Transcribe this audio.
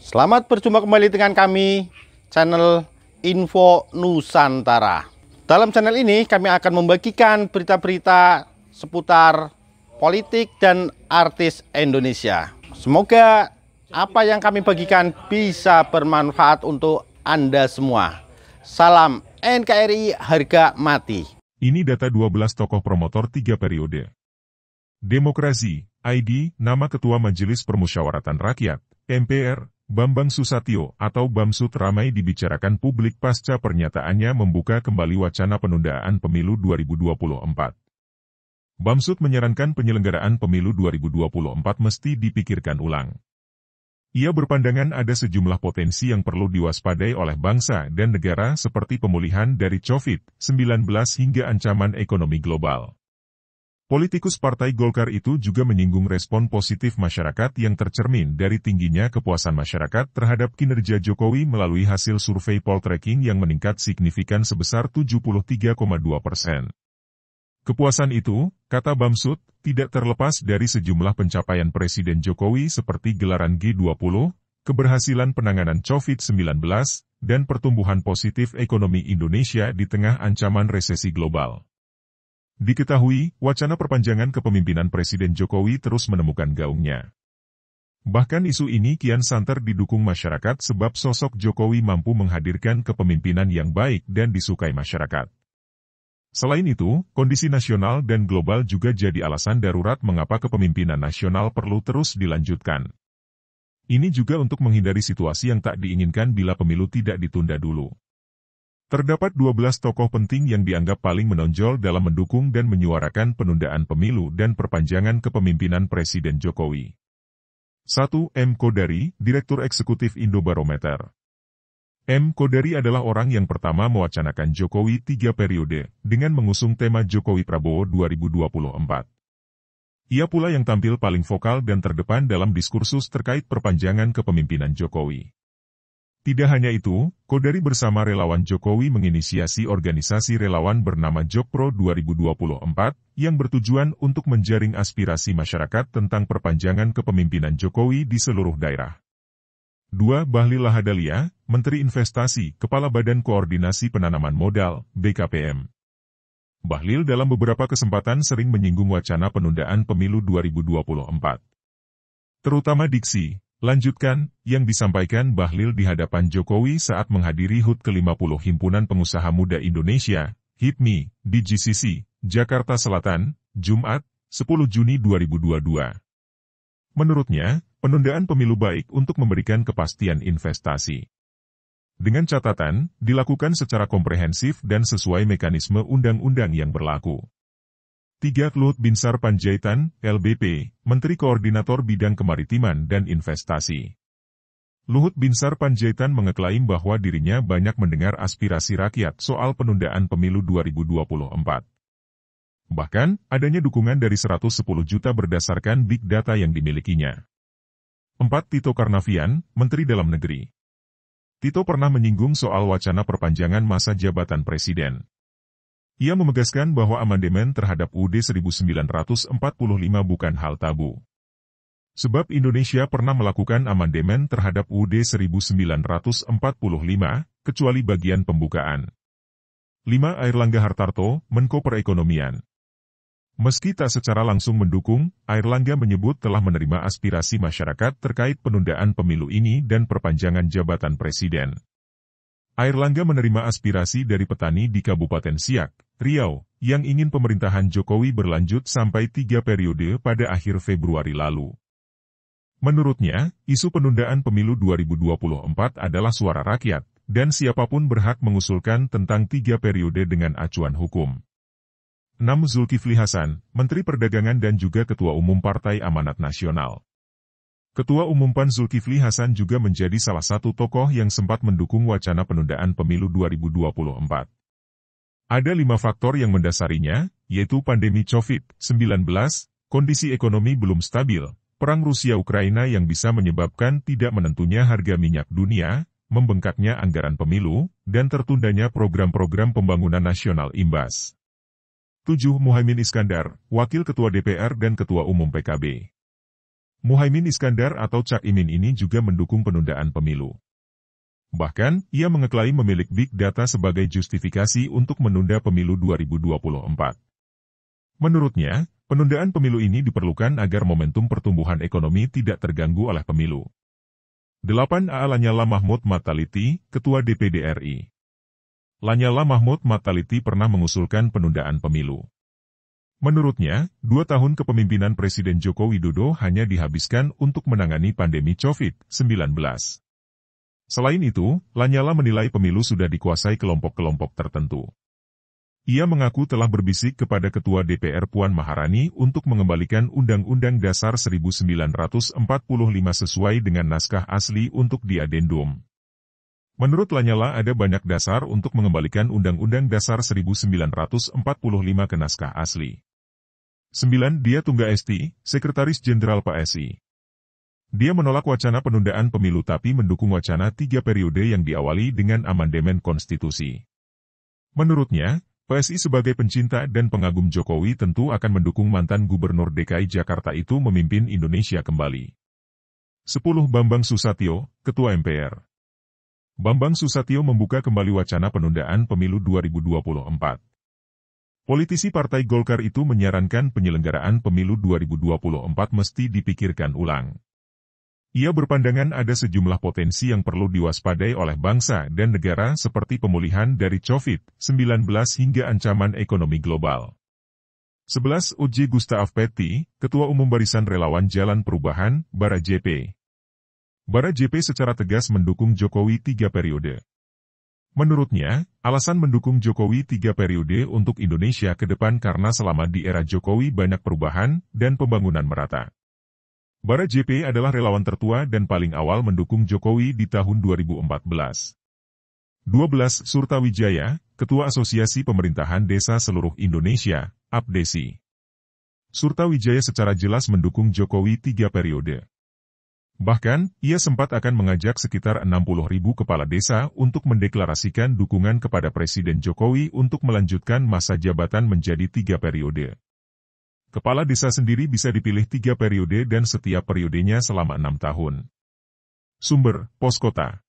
Selamat berjumpa kembali dengan kami, channel Info Nusantara. Dalam channel ini kami akan membagikan berita-berita seputar politik dan artis Indonesia. Semoga apa yang kami bagikan bisa bermanfaat untuk Anda semua. Salam NKRI harga mati. Ini data 12 tokoh promotor 3 periode. Demokrasi, ID, nama Ketua Majelis Permusyawaratan Rakyat, MPR, Bambang Susatyo atau Bamsud ramai dibicarakan publik pasca pernyataannya membuka kembali wacana penundaan pemilu 2024. Bamsud menyarankan penyelenggaraan pemilu 2024 mesti dipikirkan ulang. Ia berpandangan ada sejumlah potensi yang perlu diwaspadai oleh bangsa dan negara seperti pemulihan dari COVID-19 hingga ancaman ekonomi global. Politikus Partai Golkar itu juga menyinggung respon positif masyarakat yang tercermin dari tingginya kepuasan masyarakat terhadap kinerja Jokowi melalui hasil survei Poltreking yang meningkat signifikan sebesar 73,2%. Kepuasan itu, kata Bamsud, tidak terlepas dari sejumlah pencapaian Presiden Jokowi seperti gelaran G20, keberhasilan penanganan COVID-19, dan pertumbuhan positif ekonomi Indonesia di tengah ancaman resesi global. Diketahui, wacana perpanjangan kepemimpinan Presiden Jokowi terus menemukan gaungnya. Bahkan isu ini kian santer didukung masyarakat sebab sosok Jokowi mampu menghadirkan kepemimpinan yang baik dan disukai masyarakat. Selain itu, kondisi nasional dan global juga jadi alasan darurat mengapa kepemimpinan nasional perlu terus dilanjutkan. Ini juga untuk menghindari situasi yang tak diinginkan bila pemilu tidak ditunda dulu. Terdapat 12 tokoh penting yang dianggap paling menonjol dalam mendukung dan menyuarakan penundaan pemilu dan perpanjangan kepemimpinan Presiden Jokowi. 1. M. Kodari, Direktur Eksekutif Indobarometer. M. Kodari adalah orang yang pertama mewacanakan Jokowi 3 periode, dengan mengusung tema Jokowi Prabowo 2024. Ia pula yang tampil paling vokal dan terdepan dalam diskursus terkait perpanjangan kepemimpinan Jokowi. Tidak hanya itu, Kodari bersama relawan Jokowi menginisiasi organisasi relawan bernama Jokpro 2024, yang bertujuan untuk menjaring aspirasi masyarakat tentang perpanjangan kepemimpinan Jokowi di seluruh daerah. 2. Bahlil Lahadalia, Menteri Investasi, Kepala Badan Koordinasi Penanaman Modal, BKPM. Bahlil dalam beberapa kesempatan sering menyinggung wacana penundaan pemilu 2024. Terutama diksi, lanjutkan, yang disampaikan Bahlil di hadapan Jokowi saat menghadiri HUT ke-50 Himpunan Pengusaha Muda Indonesia, HIPMI, di GCC, Jakarta Selatan, Jumat, 10 Juni 2022. Menurutnya, penundaan pemilu baik untuk memberikan kepastian investasi. Dengan catatan, dilakukan secara komprehensif dan sesuai mekanisme undang-undang yang berlaku. 3. Luhut Binsar Panjaitan, LBP, Menteri Koordinator Bidang Kemaritiman dan Investasi. Luhut Binsar Panjaitan mengeklaim bahwa dirinya banyak mendengar aspirasi rakyat soal penundaan pemilu 2024. Bahkan, adanya dukungan dari 110 juta berdasarkan big data yang dimilikinya. 4. Tito Karnavian, Menteri Dalam Negeri. Tito pernah menyinggung soal wacana perpanjangan masa jabatan Presiden. Ia memegaskan bahwa amandemen terhadap UUD 1945 bukan hal tabu. Sebab Indonesia pernah melakukan amandemen terhadap UUD 1945, kecuali bagian pembukaan. 5. Airlangga Hartarto, Menko Perekonomian. Meski tak secara langsung mendukung, Airlangga menyebut telah menerima aspirasi masyarakat terkait penundaan pemilu ini dan perpanjangan jabatan Presiden. Airlangga menerima aspirasi dari petani di Kabupaten Siak, Riau, yang ingin pemerintahan Jokowi berlanjut sampai 3 periode pada akhir Februari lalu. Menurutnya, isu penundaan pemilu 2024 adalah suara rakyat, dan siapapun berhak mengusulkan tentang 3 periode dengan acuan hukum. 6. Zulkifli Hasan, Menteri Perdagangan dan juga Ketua Umum Partai Amanat Nasional. Ketua Umum PAN Zulkifli Hasan juga menjadi salah satu tokoh yang sempat mendukung wacana penundaan pemilu 2024. Ada 5 faktor yang mendasarinya, yaitu pandemi COVID-19, kondisi ekonomi belum stabil, perang Rusia-Ukraina yang bisa menyebabkan tidak menentunya harga minyak dunia, membengkaknya anggaran pemilu, dan tertundanya program-program pembangunan nasional imbas. 7. Muhaimin Iskandar, Wakil Ketua DPR dan Ketua Umum PKB. Muhaimin Iskandar atau Cak Imin ini juga mendukung penundaan pemilu. Bahkan, ia mengeklaim memiliki big data sebagai justifikasi untuk menunda pemilu 2024. Menurutnya, penundaan pemilu ini diperlukan agar momentum pertumbuhan ekonomi tidak terganggu oleh pemilu. 8. Lanyala Mahmud Mataliti, Ketua DPD RI. Lanyala Mahmud Mataliti pernah mengusulkan penundaan pemilu. Menurutnya, 2 tahun kepemimpinan Presiden Joko Widodo hanya dihabiskan untuk menangani pandemi COVID-19. Selain itu, Lanyala menilai pemilu sudah dikuasai kelompok-kelompok tertentu. Ia mengaku telah berbisik kepada Ketua DPR Puan Maharani untuk mengembalikan Undang-Undang Dasar 1945 sesuai dengan naskah asli untuk diadendum. Menurut Lanyala ada banyak dasar untuk mengembalikan Undang-Undang Dasar 1945 ke naskah asli. 9. Dia Tungga Esti, Sekretaris Jenderal PSI. Dia menolak wacana penundaan pemilu tapi mendukung wacana 3 periode yang diawali dengan amandemen konstitusi. Menurutnya, PSI sebagai pencinta dan pengagum Jokowi tentu akan mendukung mantan Gubernur DKI Jakarta itu memimpin Indonesia kembali. 10. Bambang Susatyo, Ketua MPR. Bambang Susatyo membuka kembali wacana penundaan pemilu 2024. Politisi Partai Golkar itu menyarankan penyelenggaraan pemilu 2024 mesti dipikirkan ulang. Ia berpandangan ada sejumlah potensi yang perlu diwaspadai oleh bangsa dan negara seperti pemulihan dari COVID-19 hingga ancaman ekonomi global. 11. OJ Gustaf Petty, Ketua Umum Barisan Relawan Jalan Perubahan, Bara JP. Bara JP secara tegas mendukung Jokowi 3 periode. Menurutnya, alasan mendukung Jokowi 3 periode untuk Indonesia ke depan karena selama di era Jokowi banyak perubahan dan pembangunan merata. Bara JP adalah relawan tertua dan paling awal mendukung Jokowi di tahun 2014. 12. Surtawijaya, Ketua Asosiasi Pemerintahan Desa Seluruh Indonesia, APDESI. Surtawijaya secara jelas mendukung Jokowi 3 periode. Bahkan, ia sempat akan mengajak sekitar 60.000 kepala desa untuk mendeklarasikan dukungan kepada Presiden Jokowi untuk melanjutkan masa jabatan menjadi 3 periode. Kepala desa sendiri bisa dipilih 3 periode dan setiap periodenya selama 6 tahun. Sumber, Poskota.